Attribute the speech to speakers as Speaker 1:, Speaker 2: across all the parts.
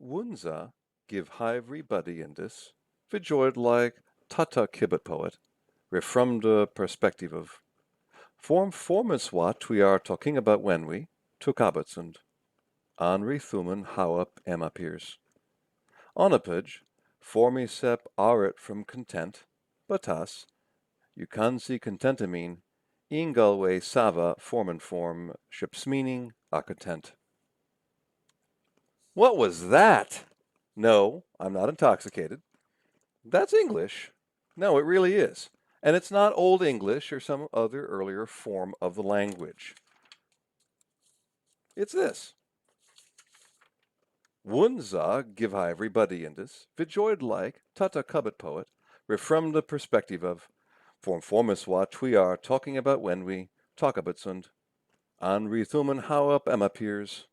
Speaker 1: Wunza give hyvri buddiendis, verjoid like tata kibbut poet, from the perspective of form is what we are talking about when we took and Henri Thuman how up Emma Piers. Onapage, formi sep arit from content, batas, you can see contentamine, ingalwe sava form ships meaning a content. What was that? No, I'm not intoxicated. That's English. No, it really is. And it's not Old English or some other earlier form of the language. It's this. Wunza give everybody in this, vijoid like, tata cubit poet, from the perspective of, formis what we are talking about when we talk about sund, an rethumen how up Emma peers,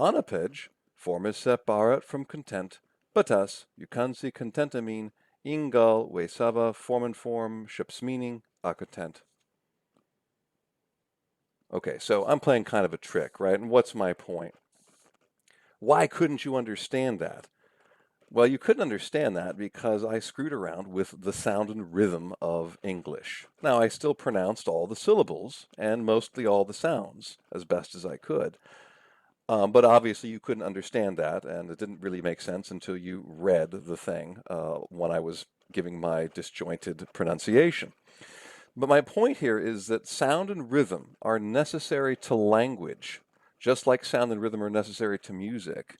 Speaker 1: anapej, formis separat from content, but us, you can see contentamine, ingal, we sava, form, ships meaning, a content. Okay, so I'm playing kind of a trick, right? And what's my point? Why couldn't you understand that? Well, you couldn't understand that because I screwed around with the sound and rhythm of English. Now, I still pronounced all the syllables and mostly all the sounds as best as I could. But obviously you couldn't understand that, and it didn't really make sense until you read the thing when I was giving my disjointed pronunciation. But my point here is that sound and rhythm are necessary to language, just like sound and rhythm are necessary to music.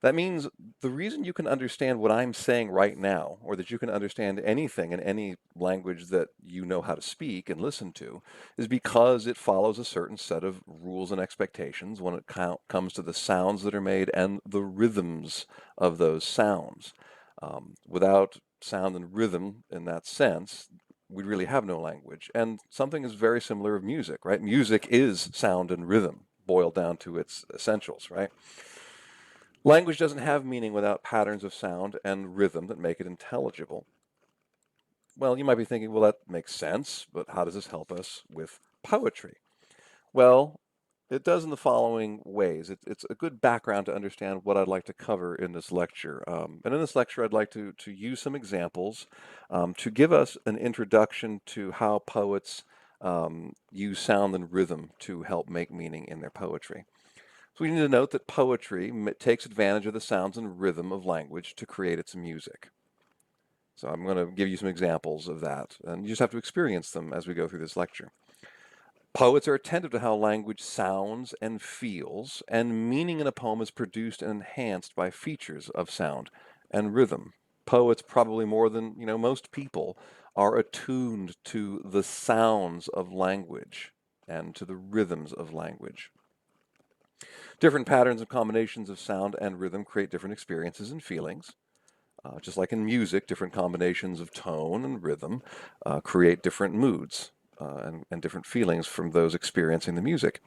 Speaker 1: That means the reason you can understand what I'm saying right now, or that you can understand anything in any language that you know how to speak and listen to, is because it follows a certain set of rules and expectations when it comes to the sounds that are made and the rhythms of those sounds. Without sound and rhythm in that sense, we really have no language. And something is very similar of music, right? Music is sound and rhythm, boiled down to its essentials, right? Language doesn't have meaning without patterns of sound and rhythm that make it intelligible. Well, you might be thinking, well, that makes sense, but how does this help us with poetry? Well, it does in the following ways. It's a good background to understand what I'd like to cover in this lecture. And in this lecture, I'd like to use some examples to give us an introduction to how poets use sound and rhythm to help make meaning in their poetry. So we need to note that poetry takes advantage of the sounds and rhythm of language to create its music. So I'm going to give you some examples of that, and you just have to experience them as we go through this lecture. Poets are attentive to how language sounds and feels, and meaning in a poem is produced and enhanced by features of sound and rhythm. Poets, probably more than most people, are attuned to the sounds of language and to the rhythms of language. Different patterns and combinations of sound and rhythm create different experiences and feelings. Just like in music, different combinations of tone and rhythm create different moods and different feelings from those experiencing the music.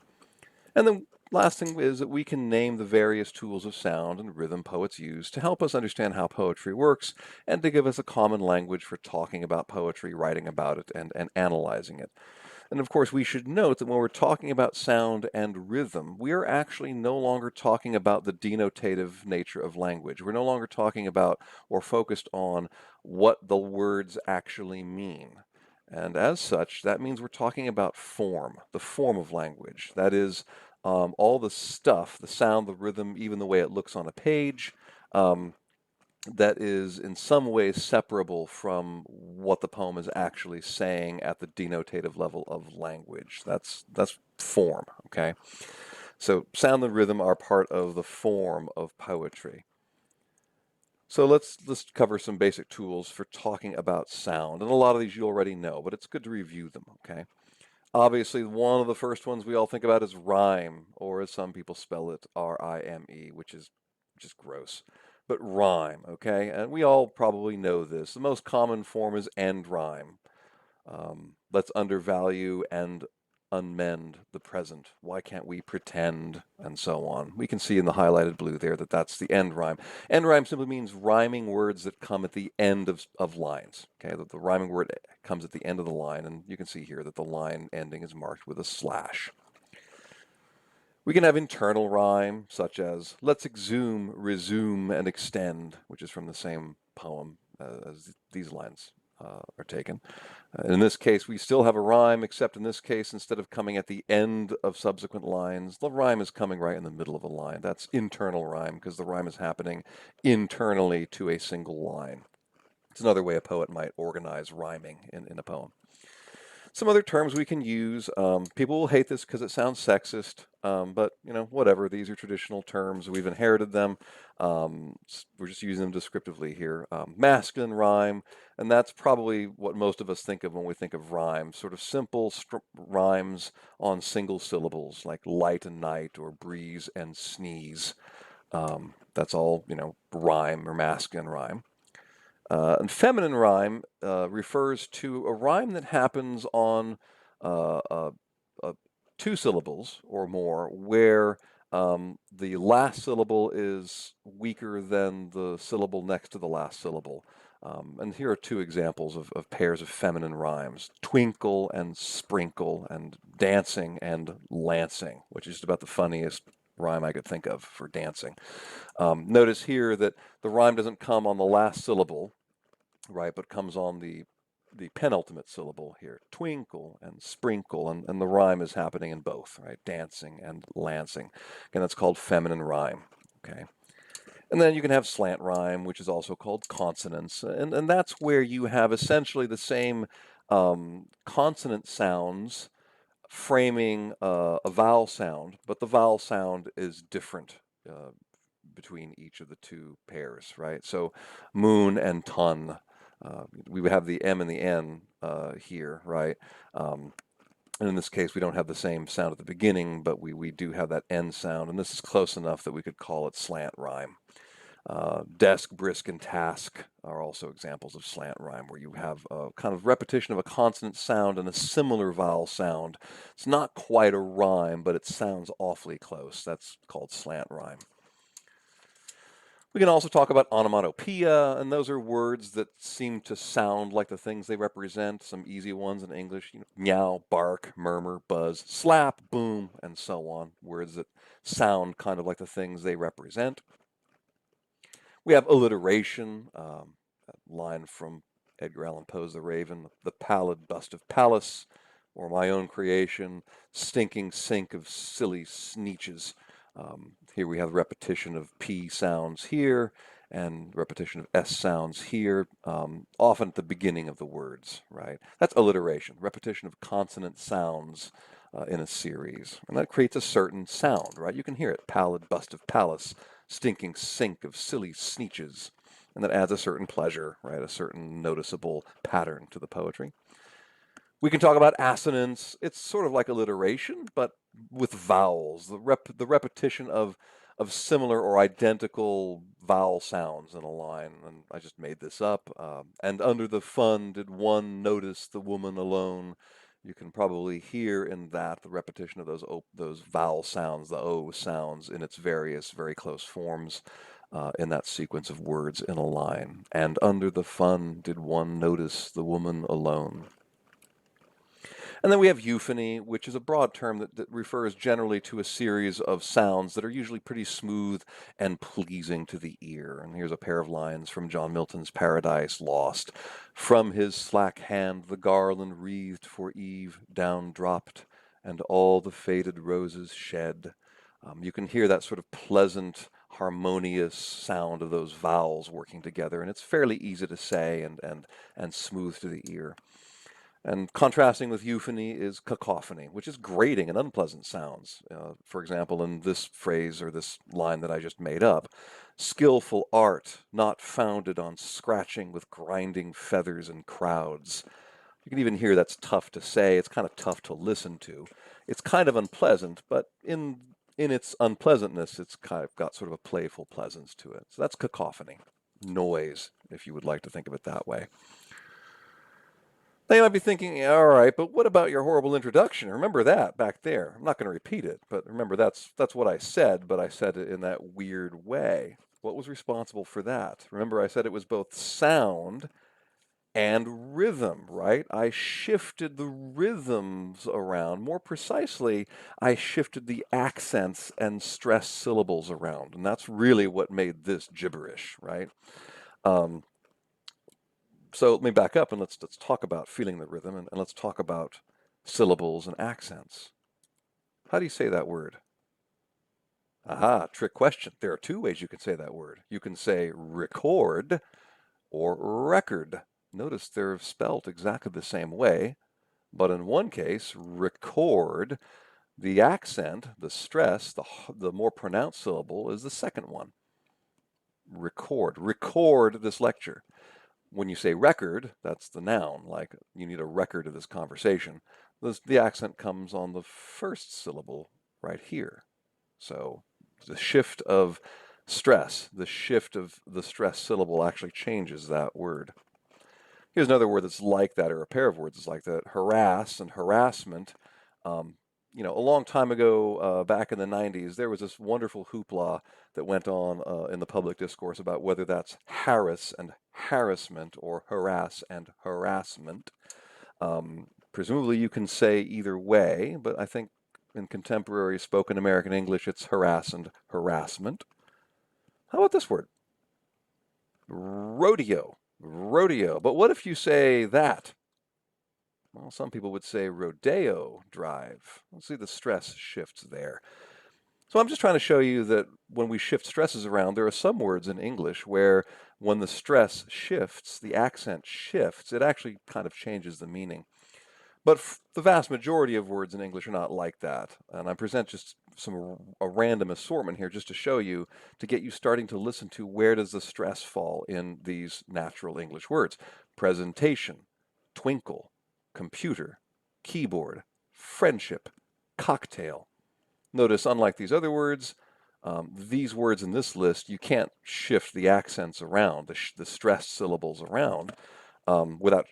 Speaker 1: And the last thing is that we can name the various tools of sound and rhythm poets use to help us understand how poetry works and to give us a common language for talking about poetry, writing about it, and analyzing it. And of course, we should note that when we're talking about sound and rhythm, we are actually no longer talking about the denotative nature of language. We're no longer talking about or focused on what the words actually mean. And as such, that means we're talking about form, the form of language. That is, all the stuff, the sound, the rhythm, even the way it looks on a page, that is in some ways separable from what the poem is actually saying at the denotative level of language. That's form, okay? So sound and rhythm are part of the form of poetry. So let's cover some basic tools for talking about sound. And a lot of these you already know, but it's good to review them, okay? Obviously, one of the first ones we all think about is rhyme, or as some people spell it, R-I-M-E, which is gross. But rhyme, okay? And we all probably know this. The most common form is end rhyme. Let's undervalue and unmend the present. Why can't we pretend? And so on. We can see in the highlighted blue there that that's the end rhyme. End rhyme simply means rhyming words that come at the end of lines. Okay, the rhyming word comes at the end of the line, and you can see here that the line ending is marked with a slash. We can have internal rhyme, such as let's exhume, resume, and extend, which is from the same poem as these lines are taken. In this case, we still have a rhyme, except in this case, instead of coming at the end of subsequent lines, the rhyme is coming right in the middle of a line. That's internal rhyme, because the rhyme is happening internally to a single line. It's another way a poet might organize rhyming in a poem. Some other terms we can use. People will hate this because it sounds sexist, but whatever. These are traditional terms. We've inherited them. We're just using them descriptively here. Masculine rhyme, and that's probably what most of us think of when we think of rhyme. Sort of simple rhymes on single syllables, like light and night or breeze and sneeze. That's all, rhyme or masculine rhyme. And feminine rhyme refers to a rhyme that happens on uh, uh, two syllables or more, where the last syllable is weaker than the syllable next to the last syllable. And here are two examples of pairs of feminine rhymes: twinkle and sprinkle, and dancing and lancing, which is about the funniest rhyme I could think of for dancing. Notice here that the rhyme doesn't come on the last syllable, right, but comes on the penultimate syllable here: twinkle and sprinkle, and the rhyme is happening in both, right, dancing and lancing. Again, that's called feminine rhyme. Okay. And then you can have slant rhyme, which is also called consonance, and that's where you have essentially the same consonant sounds framing a vowel sound, but the vowel sound is different between each of the two pairs, right? So moon and ton, we would have the M and the N here, right? And in this case, we don't have the same sound at the beginning, but we do have that N sound, and this is close enough that we could call it slant rhyme. Desk, brisk, and task are also examples of slant rhyme, where you have a kind of repetition of a consonant sound and a similar vowel sound. It's not quite a rhyme, but it sounds awfully close. That's called slant rhyme. We can also talk about onomatopoeia, and those are words that seem to sound like the things they represent. Some easy ones in English: meow, bark, murmur, buzz, slap, boom, and so on. Words that sound kind of like the things they represent. We have alliteration, a line from Edgar Allan Poe's The Raven: the pallid bust of Pallas, or my own creation, stinking sink of silly sneeches. Here we have repetition of P sounds here and repetition of S sounds here, often at the beginning of the words, right? That's alliteration, repetition of consonant sounds in a series. And that creates a certain sound, right? You can hear it: pallid bust of Pallas, stinking sink of silly sneeches. And that adds a certain pleasure, right? A certain noticeable pattern to the poetry. We can talk about assonance. It's sort of like alliteration, but with vowels. The repetition of similar or identical vowel sounds in a line. And I just made this up. And under the fun did one notice the woman alone. You can probably hear in that the repetition of those vowel sounds, the O sounds, in its various, very close forms in that sequence of words in a line. And under the fun did one notice the woman alone. And then we have euphony, which is a broad term that refers generally to a series of sounds that are usually pretty smooth and pleasing to the ear. And here's a pair of lines from John Milton's Paradise Lost: from his slack hand the garland wreathed for Eve down dropped, and all the faded roses shed. You can hear that sort of pleasant, harmonious sound of those vowels working together, and it's fairly easy to say and smooth to the ear. And contrasting with euphony is cacophony, which is grating and unpleasant sounds. For example, in this phrase or this line that I just made up: skillful art, not founded on scratching with grinding feathers and crowds. You can even hear that's tough to say. It's kind of tough to listen to. It's kind of unpleasant, but in its unpleasantness, it's kind of got sort of a playful pleasance to it. So that's cacophony, noise, if you would like to think of it that way. Now you might be thinking, all right, but what about your horrible introduction? Remember that back there. I'm not going to repeat it, but remember that's what I said, but I said it in that weird way. What was responsible for that? Remember, I said it was both sound and rhythm, right? I shifted the rhythms around. More precisely, I shifted the accents and stress syllables around. And that's really what made this gibberish, right? Um, so let me back up and let's talk about feeling the rhythm and let's talk about syllables and accents. How do you say that word? Aha, trick question. There are two ways you can say that word. You can say record or record. Notice they're spelled exactly the same way, but in one case, record, the accent, the stress, the more pronounced syllable is the second one. Record this lecture. When you say record, that's the noun, like you need a record of this conversation. The accent comes on the first syllable right here. So the shift of stress, the shift of the stress syllable actually changes that word. Here's another word that's like that, or a pair of words that's like that: harass and harassment. Um, a long time ago, back in the 90s, there was this wonderful hoopla that went on in the public discourse about whether that's harass and harassment or harass and harassment. Presumably you can say either way, but I think in contemporary spoken American English, it's harass and harassment. How about this word? Rodeo. Rodeo. But what if you say that? Well, some people would say rodeo drive. Let's see the stress shifts there. So I'm just trying to show you that when we shift stresses around, there are some words in English where when the stress shifts, the accent shifts, it actually kind of changes the meaning. But the vast majority of words in English are not like that. And I present just a random assortment here just to show you, to get you starting to listen to where does the stress fall in these natural English words. Presentation, twinkle, computer, keyboard, friendship, cocktail. Notice, unlike these other words, these words in this list, you can't shift the accents around, the stressed syllables around, without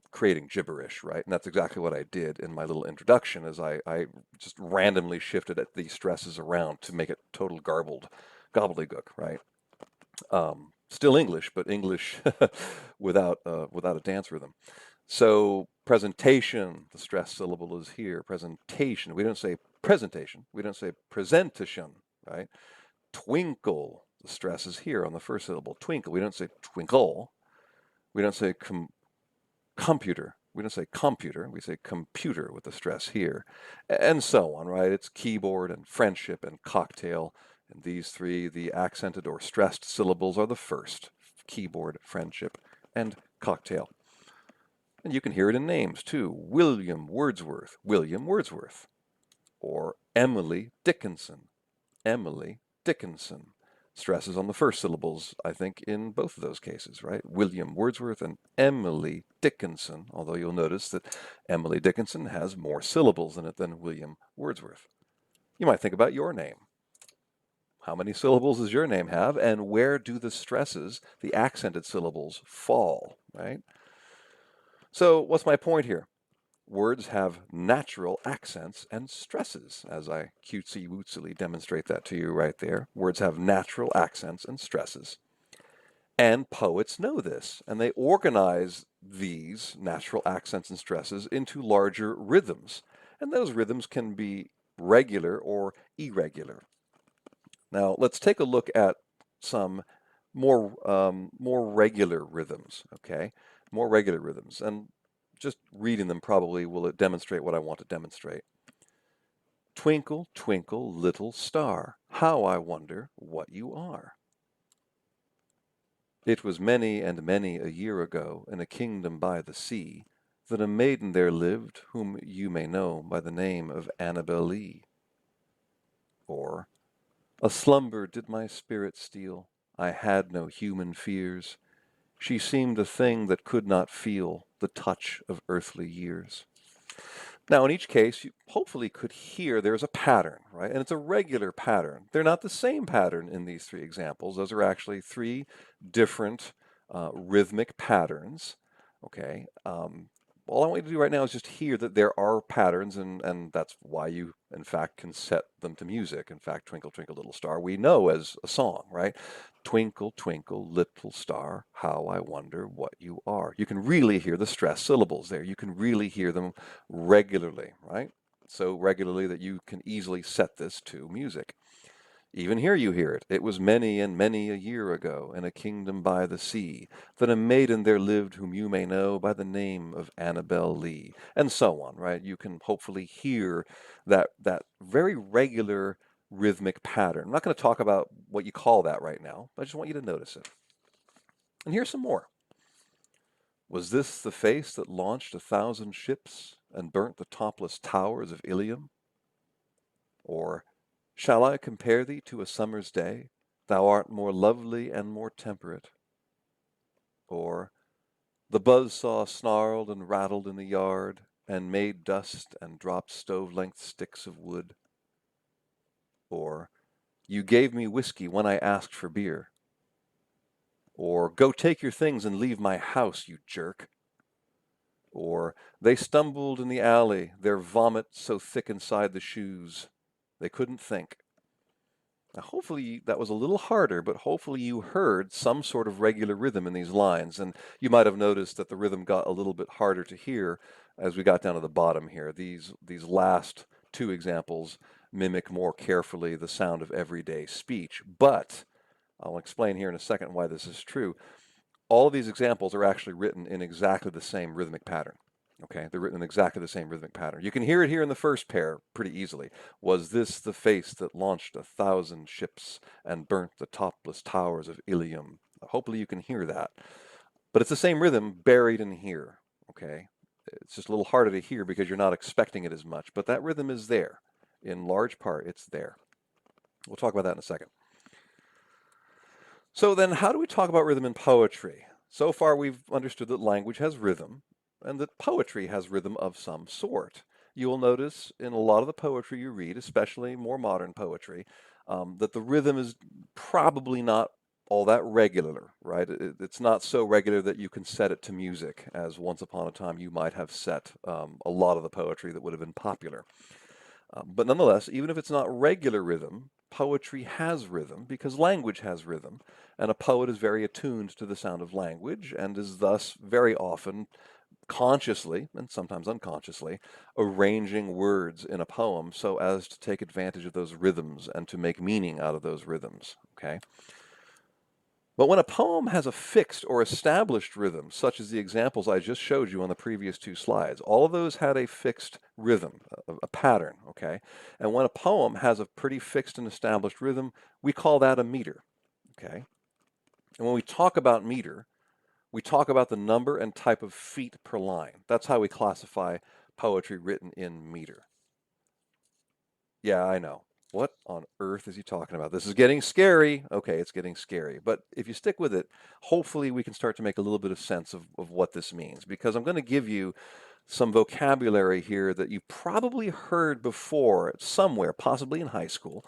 Speaker 1: creating gibberish, right? And that's exactly what I did in my little introduction, is I just randomly shifted these stresses around to make it total gobbledygook, right? Still English, but English without a dance rhythm. So presentation, the stress syllable is here. Presentation. We don't say presentation. We don't say presentation, right? Twinkle. The stress is here on the first syllable. Twinkle. We don't say twinkle. We don't say computer. We don't say computer. We say computer with the stress here, and so on, right? It's keyboard and friendship and cocktail. And these three, the accented or stressed syllables, are the first: keyboard, friendship, and cocktail. And you can hear it in names too. William Wordsworth, William Wordsworth. Or Emily Dickinson, Emily Dickinson. Stresses on the first syllables, I think, in both of those cases, right? William Wordsworth and Emily Dickinson, although you'll notice that Emily Dickinson has more syllables in it than William Wordsworth. You might think about your name. How many syllables does your name have, and where do the stresses, the accented syllables, fall, right? So what's my point here? Words have natural accents and stresses, as I cutesy-wootsily demonstrate that to you right there. Words have natural accents and stresses. And poets know this, and they organize these natural accents and stresses into larger rhythms. And those rhythms can be regular or irregular. Now, let's take a look at some more regular rhythms, okay? More regular rhythms. And just reading them probably will demonstrate what I want to demonstrate. Twinkle, twinkle, little star, how I wonder what you are. It was many and many a year ago, in a kingdom by the sea, that a maiden there lived whom you may know by the name of Annabel Lee. Or, a slumber did my spirit steal, I had no human fears. She seemed a thing that could not feel the touch of earthly years. Now, in each case, you hopefully could hear there's a pattern, right? And it's a regular pattern. They're not the same pattern in these three examples. Those are actually three different rhythmic patterns, okay? all I want you to do right now is just hear that there are patterns, and that's why you, in fact, can set them to music. In fact, Twinkle, Twinkle, Little Star, we know as a song, right? Twinkle, twinkle, little star, how I wonder what you are. You can really hear the stressed syllables there. You can really hear them regularly, right? So regularly that you can easily set this to music. Even here you hear it. It was many and many a year ago, in a kingdom by the sea, that a maiden there lived whom you may know by the name of Annabel Lee, and so on, right? You can hopefully hear that very regular rhythmic pattern. I'm not going to talk about what you call that right now, but I just want you to notice it. And here's some more. Was this the face that launched 1,000 ships and burnt the topless towers of Ilium? Or, shall I compare thee to a summer's day? Thou art more lovely and more temperate. Or, the buzzsaw snarled and rattled in the yard, and made dust and dropped stove-length sticks of wood. Or, you gave me whiskey when I asked for beer. Or, go take your things and leave my house, you jerk. Or, they stumbled in the alley, their vomit so thick inside the shoes, they couldn't think. Now, hopefully that was a little harder, but hopefully you heard some sort of regular rhythm in these lines. And you might have noticed that the rhythm got a little bit harder to hear as we got down to the bottom here. These last two examples mimic more carefully the sound of everyday speech. But I'll explain here in a second why this is true. All of these examples are actually written in exactly the same rhythmic pattern. Okay, they're written in exactly the same rhythmic pattern. You can hear it here in the first pair pretty easily. Was this the face that launched 1,000 ships and burnt the topless towers of Ilium? Hopefully you can hear that. But it's the same rhythm buried in here. Okay, it's just a little harder to hear because you're not expecting it as much. But that rhythm is there. In large part, it's there. We'll talk about that in a second. So then, how do we talk about rhythm in poetry? So far, we've understood that language has rhythm and that poetry has rhythm of some sort. You will notice in a lot of the poetry you read, especially more modern poetry, that the rhythm is probably not all that regular, right? It's not so regular that you can set it to music as once upon a time you might have set a lot of the poetry that would have been popular. But nonetheless, even if it's not regular rhythm, poetry has rhythm because language has rhythm, and a poet is very attuned to the sound of language and is thus very often consciously and sometimes unconsciously arranging words in a poem so as to take advantage of those rhythms and to make meaning out of those rhythms. Okay. But when a poem has a fixed or established rhythm, such as the examples I just showed you on the previous two slides, all of those had a fixed rhythm, a pattern, okay? And when a poem has a pretty fixed and established rhythm, we call that a meter, okay? And when we talk about meter, we talk about the number and type of feet per line. That's how we classify poetry written in meter. Yeah, I know. What on earth is he talking about? This is getting scary. Okay, it's getting scary. But if you stick with it, hopefully we can start to make a little bit of sense of what this means. Because I'm going to give you some vocabulary here that you probably heard before somewhere, possibly in high school.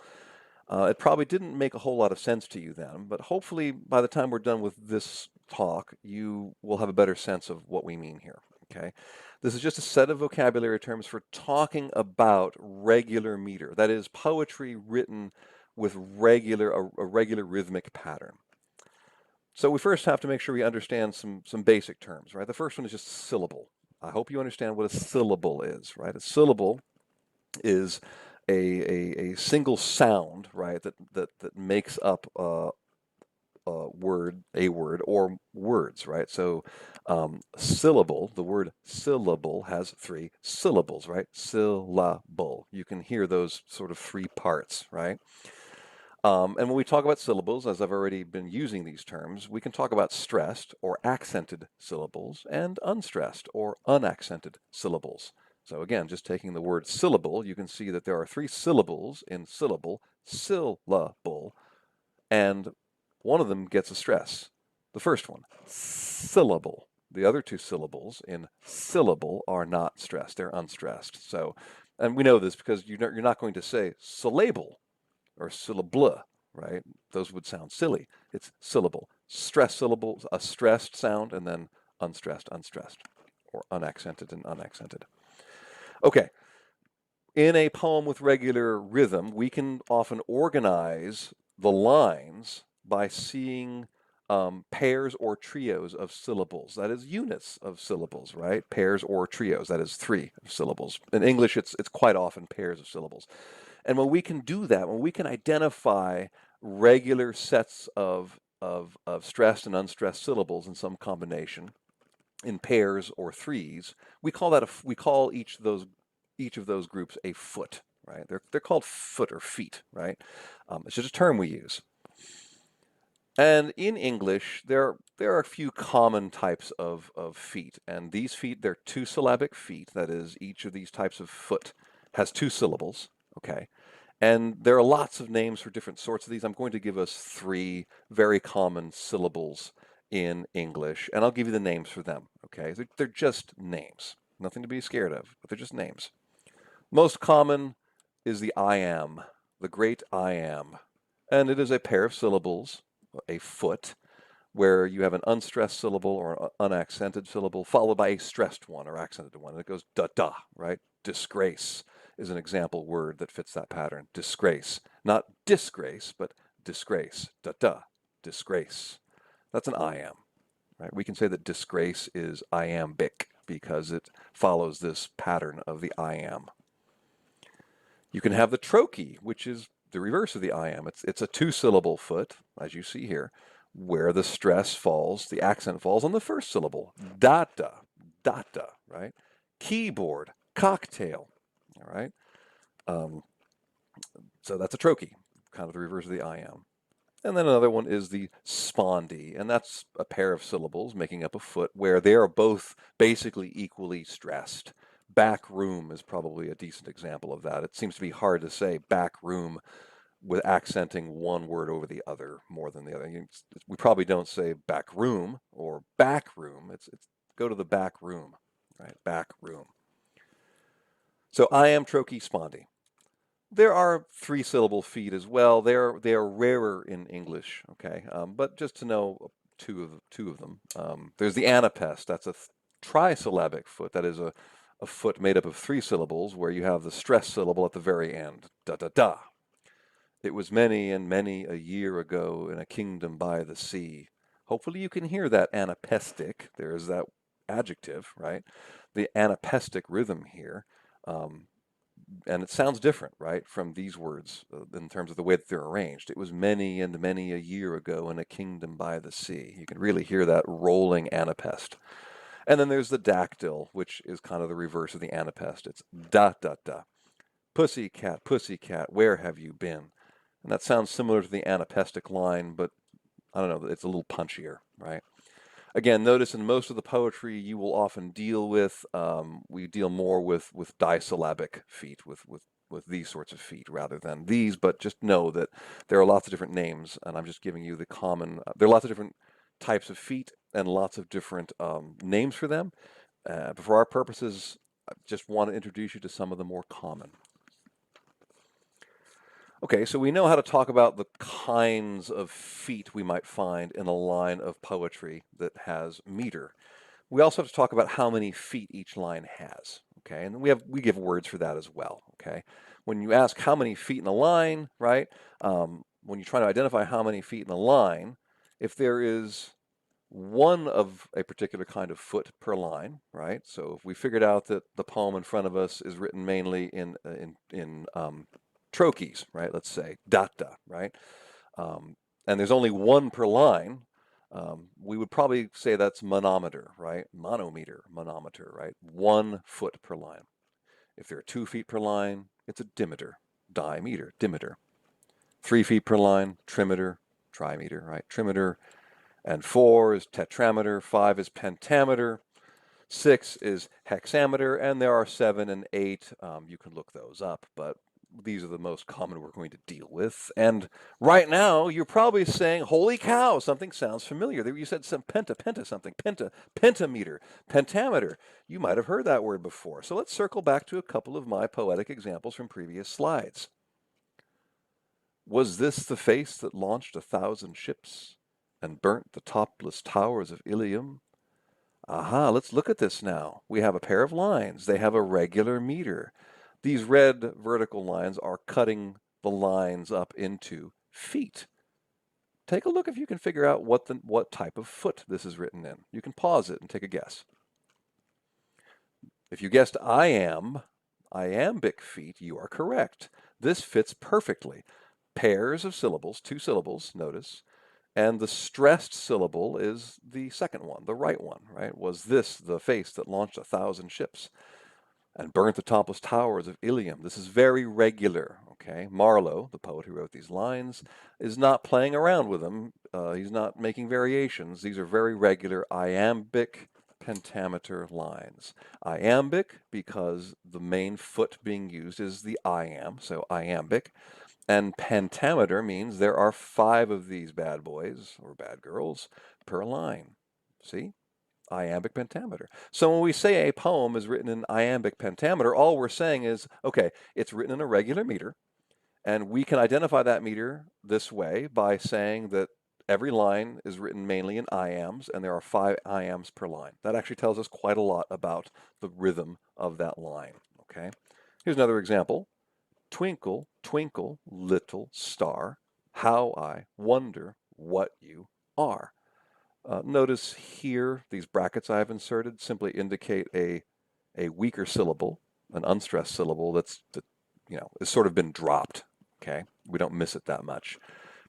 Speaker 1: It probably didn't make a whole lot of sense to you then, but hopefully by the time we're done with this talk, you will have a better sense of what we mean here. Okay. This is just a set of vocabulary terms for talking about regular meter. That is poetry written with a regular rhythmic pattern. So we first have to make sure we understand some basic terms, right? The first one is just syllable. I hope you understand what a syllable is, right? A syllable is a single sound, right, that makes up a word, or words, right? So syllable, the word syllable has three syllables, right? Syllable. You can hear those sort of three parts, right? And when we talk about syllables, as I've already been using these terms, we can talk about stressed or accented syllables and unstressed or unaccented syllables. So again, just taking the word syllable, you can see that there are three syllables in syllable, syllable, and one of them gets a stress. The first one, syllable. The other two syllables in syllable are not stressed, they're unstressed. So, and we know this because you're not going to say syllable or syllable, right? Those would sound silly. It's syllable. Stress syllables, a stressed sound, and then unstressed, unstressed. or unaccented and unaccented. Okay, in a poem with regular rhythm, we can often organize the lines by seeing pairs or trios of syllables. That is units of syllables, right? Pairs or trios, that is 3 syllables. In English, it's quite often pairs of syllables. And when we can do that, when we can identify regular sets of stressed and unstressed syllables in some combination in pairs or threes, we call each of those groups a foot, right? They're called foot or feet, right? It's just a term we use. And in English, there are a few common types of feet, and these feet, they're 2-syllabic feet. That is, each of these types of foot has 2 syllables, okay? And there are lots of names for different sorts of these. I'm going to give us 3 very common syllables in English, and I'll give you the names for them, okay? They're just names, nothing to be scared of, but they're just names. Most common is the I am, the great I am, and it is a pair of syllables, a foot, where you have an unstressed syllable or an unaccented syllable followed by a stressed one or accented one. And it goes da-da, right? Disgrace is an example word that fits that pattern. Disgrace. Not disgrace, but disgrace. Da-da. Disgrace. That's an I am, right? We can say that disgrace is iambic because it follows this pattern of the I am. You can have the trochee, which is the reverse of the I am. It's a 2-syllable foot, as you see here, where the stress falls, the accent falls on the first syllable. Data, data, right? Keyboard, cocktail, all right? So that's a trochee, kind of the reverse of the I am. And then another one is the spondee, and that's a pair of syllables making up a foot where they are both basically equally stressed. Back room is probably a decent example of that. It seems to be hard to say back room with accenting one word over the other more than the other. We probably don't say back room or back room. It's go to the back room, right? Back room. So I am, trochee, spondee. There are 3-syllable feet as well. They are rarer in English, okay? But just to know two of them. There's the anapest. That's a trisyllabic foot. That is a foot made up of 3 syllables where you have the stress syllable at the very end. Da da da. It was many and many a year ago in a kingdom by the sea. Hopefully you can hear that anapestic. There's that adjective, right? The anapestic rhythm here. And it sounds different, right, from these words in terms of the way that they're arranged. It was many and many a year ago in a kingdom by the sea. You can really hear that rolling anapest. And then there's the dactyl, which is kind of the reverse of the anapest. It's da da da. Pussycat, pussycat, where have you been? And that sounds similar to the anapestic line, but I don't know, it's a little punchier, right? Again, notice in most of the poetry you will often deal with, we deal more with disyllabic feet, with these sorts of feet rather than these, but just know that there are lots of different names, and I'm just giving you the common, there are lots of different types of feet and lots of different names for them. But for our purposes, I just want to introduce you to some of the more common. Okay, so we know how to talk about the kinds of feet we might find in a line of poetry that has meter. We also have to talk about how many feet each line has, okay? And we give words for that as well, okay? When you ask how many feet in a line, right? When you try to identify how many feet in a line, if there is one of a particular kind of foot per line, right? So if we figured out that the poem in front of us is written mainly in trochees, right? Let's say data, right? And there's only one per line. We would probably say that's manometer, right? Manometer, manometer, right? 1 foot per line. If there are 2 feet per line, it's a dimeter, dimeter, dimeter. 3 feet per line, trimeter, trimeter, right? Trimeter. And 4 is tetrameter, 5 is pentameter, 6 is hexameter, and there are 7 and 8. You can look those up, but these are the most common we're going to deal with. And right now, you're probably saying, holy cow, something sounds familiar. You said some pentameter, pentameter. You might have heard that word before. So let's circle back to a couple of my poetic examples from previous slides. Was this the face that launched 1,000 ships and burnt the topless towers of Ilium? Aha, let's look at this now. We have a pair of lines. They have a regular meter. These red vertical lines are cutting the lines up into feet. Take a look if you can figure out what type of foot this is written in. You can pause it and take a guess. If you guessed iambic feet, you are correct. This fits perfectly. Pairs of syllables, 2 syllables, notice, and the stressed syllable is the second one, the right one, right? Was this the face that launched 1,000 ships and burnt the topless towers of Ilium? This is very regular, okay? Marlowe, the poet who wrote these lines, is not playing around with them. He's not making variations. These are very regular iambic pentameter lines. Iambic because the main foot being used is the iamb, so iambic. And pentameter means there are 5 of these bad boys or bad girls per line. See? Iambic pentameter. So when we say a poem is written in iambic pentameter, all we're saying is, okay, it's written in a regular meter, and we can identify that meter this way by saying that every line is written mainly in iambs, and there are 5 iambs per line. That actually tells us quite a lot about the rhythm of that line, okay? Here's another example. Twinkle, twinkle, little star, how I wonder what you are. Notice here, these brackets I have inserted simply indicate a weaker syllable, an unstressed syllable that has sort of been dropped, okay? We don't miss it that much.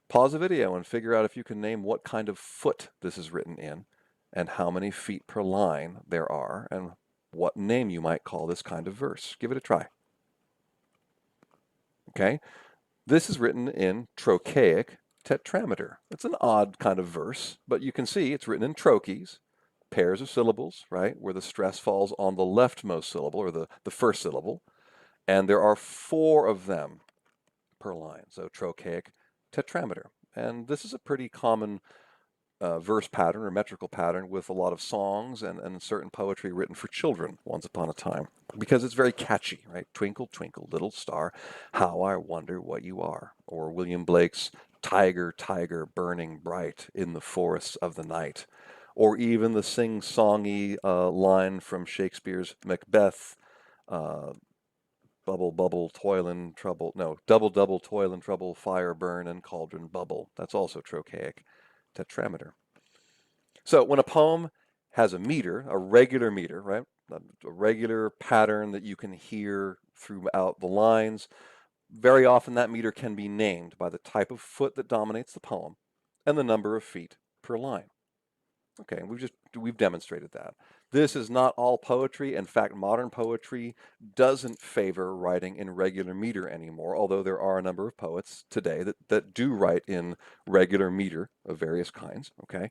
Speaker 1: Pause the video and figure out if you can name what kind of foot this is written in and how many feet per line there are and what name you might call this kind of verse. Give it a try. Okay, this is written in trochaic tetrameter. It's an odd kind of verse, but you can see it's written in trochees, pairs of syllables, right, where the stress falls on the leftmost syllable or the first syllable, and there are 4 of them per line, so trochaic tetrameter. And this is a pretty common verse pattern or metrical pattern with a lot of songs and certain poetry written for children once upon a time because it's very catchy, right? Twinkle, twinkle, little star, how I wonder what you are. Or William Blake's Tiger, tiger, burning bright in the forests of the night. Or even the sing-songy line from Shakespeare's Macbeth, bubble, bubble, toil and trouble. No, double, double, toil and trouble, fire burn and cauldron bubble. That's also trochaic tetrameter. So when a poem has a meter, a regular meter, right? A regular pattern that you can hear throughout the lines, very often that meter can be named by the type of foot that dominates the poem and the number of feet per line. Okay, we've demonstrated that. This is not all poetry. In fact, modern poetry doesn't favor writing in regular meter anymore, although there are a number of poets today that do write in regular meter of various kinds, okay?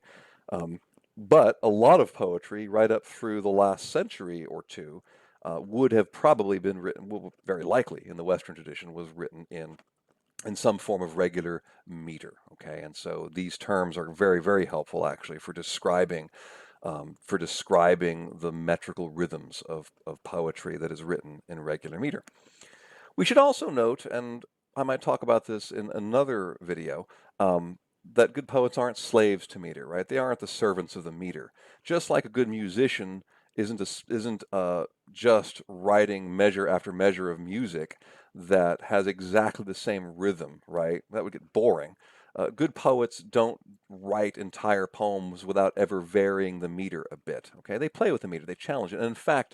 Speaker 1: But a lot of poetry right up through the last century or two would have probably been written, well, very likely in the Western tradition, was written in some form of regular meter, okay? And so these terms are very, very helpful actually for describing the metrical rhythms of poetry that is written in regular meter. We should also note, and I might talk about this in another video, that good poets aren't slaves to meter, right? They aren't the servants of the meter. Just like a good musician isn't just writing measure after measure of music that has exactly the same rhythm, right? That would get boring. Good poets don't write entire poems without ever varying the meter a bit, okay? They play with the meter, they challenge it. And in fact,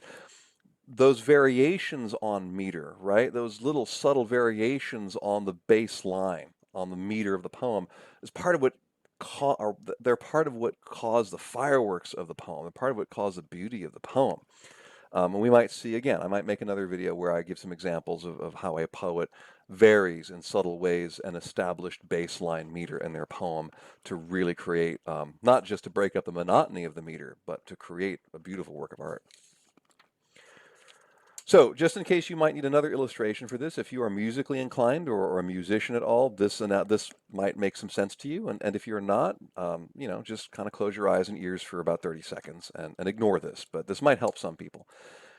Speaker 1: those variations on meter, right? Those little subtle variations on the bass line, on the meter of the poem, is part of what they're part of what caused the fireworks of the poem. They're part of what caused the beauty of the poem. And we might see again, I might make another video where I give some examples of how a poet varies in subtle ways an established baseline meter in their poem to really create, not just to break up the monotony of the meter, but to create a beautiful work of art. So just in case you might need another illustration for this, if you are musically inclined or a musician at all, this might make some sense to you. And if you're not, just kind of close your eyes and ears for about 30 seconds and ignore this. But this might help some people.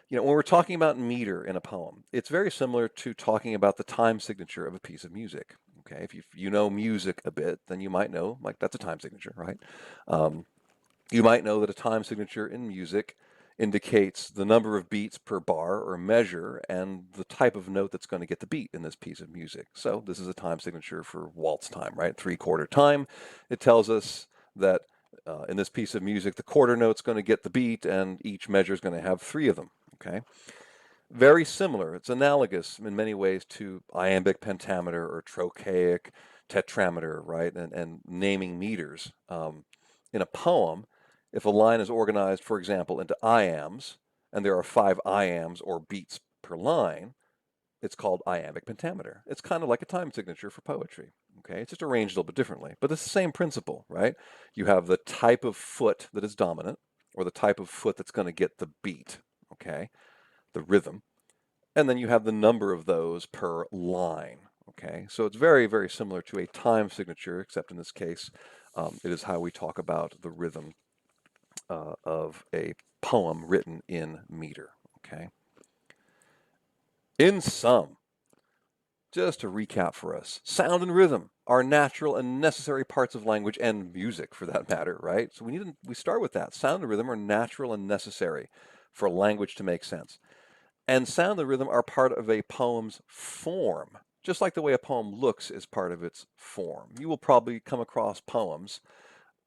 Speaker 1: When we're talking about meter in a poem, it's very similar to talking about the time signature of a piece of music. Okay, if you know music a bit, then you might know, like, that's a time signature, right? You might know that a time signature in music indicates the number of beats per bar or measure and the type of note that's going to get the beat in this piece of music. So this is a time signature for waltz time, right? 3/4 time. It tells us that in this piece of music, the quarter note's going to get the beat and each measure is going to have 3 of them, okay? Very similar. It's analogous in many ways to iambic pentameter or trochaic tetrameter, right? And naming meters. In a poem, if a line is organized, for example, into iambs, and there are 5 iambs or beats per line, it's called iambic pentameter. It's kind of like a time signature for poetry. Okay, it's just arranged a little bit differently, but it's the same principle, right? You have the type of foot that is dominant, or the type of foot that's going to get the beat, okay, the rhythm, and then you have the number of those per line. Okay, so it's very, very similar to a time signature, except in this case, it is how we talk about the rhythm of a poem written in meter. Okay. In sum, just to recap for us, sound and rhythm are natural and necessary parts of language and music, for that matter, right? So we start with that. Sound and rhythm are natural and necessary for language to make sense. And sound and rhythm are part of a poem's form, just like the way a poem looks is part of its form. You will probably come across poems.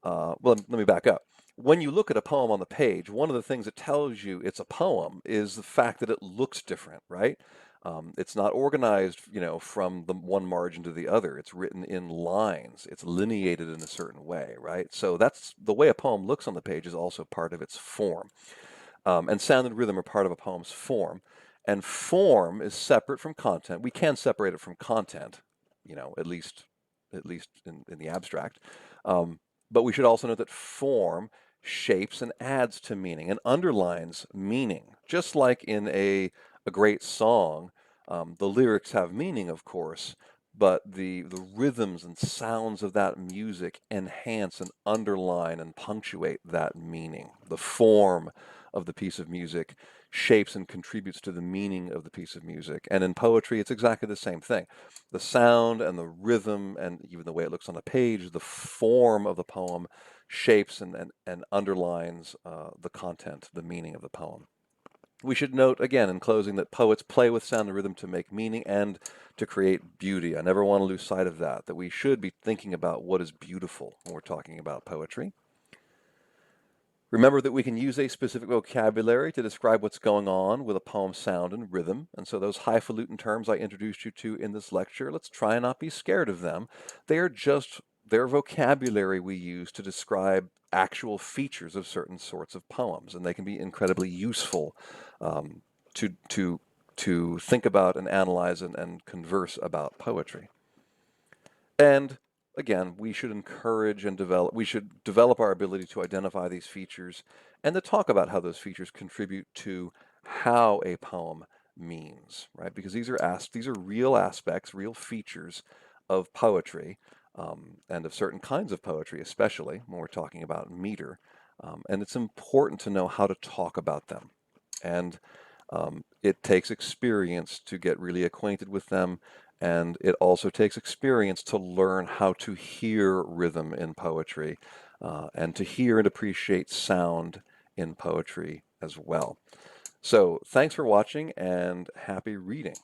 Speaker 1: Well, let me back up. When you look at a poem on the page, one of the things that tells you it's a poem is the fact that it looks different, right? It's not organized, from the one margin to the other. It's written in lines. It's lineated in a certain way, right? So that's the way a poem looks on the page is also part of its form. And sound and rhythm are part of a poem's form. And form is separate from content. We can separate it from content, at least in the abstract. But we should also note that form shapes and adds to meaning and underlines meaning. Just like in a great song, the lyrics have meaning, of course, but the rhythms and sounds of that music enhance and underline and punctuate that meaning. The form of the piece of music shapes and contributes to the meaning of the piece of music. And in poetry, it's exactly the same thing. The sound and the rhythm and even the way it looks on the page, the form of the poem shapes and underlines the content, the meaning of the poem. We should note, again, in closing, that poets play with sound and rhythm to make meaning and to create beauty. I never want to lose sight of that we should be thinking about what is beautiful when we're talking about poetry. Remember that we can use a specific vocabulary to describe what's going on with a poem's sound and rhythm. And so those highfalutin terms I introduced you to in this lecture, let's try and not be scared of them. They are just their vocabulary we use to describe actual features of certain sorts of poems, and they can be incredibly useful to think about and analyze and converse about poetry. And again, we should encourage and develop our ability to identify these features and to talk about how those features contribute to how a poem means, right? Because these are real aspects, real features of poetry, and of certain kinds of poetry, especially when we're talking about meter. And it's important to know how to talk about them. And it takes experience to get really acquainted with them, and it also takes experience to learn how to hear rhythm in poetry, and to hear and appreciate sound in poetry as well. So thanks for watching, and happy reading.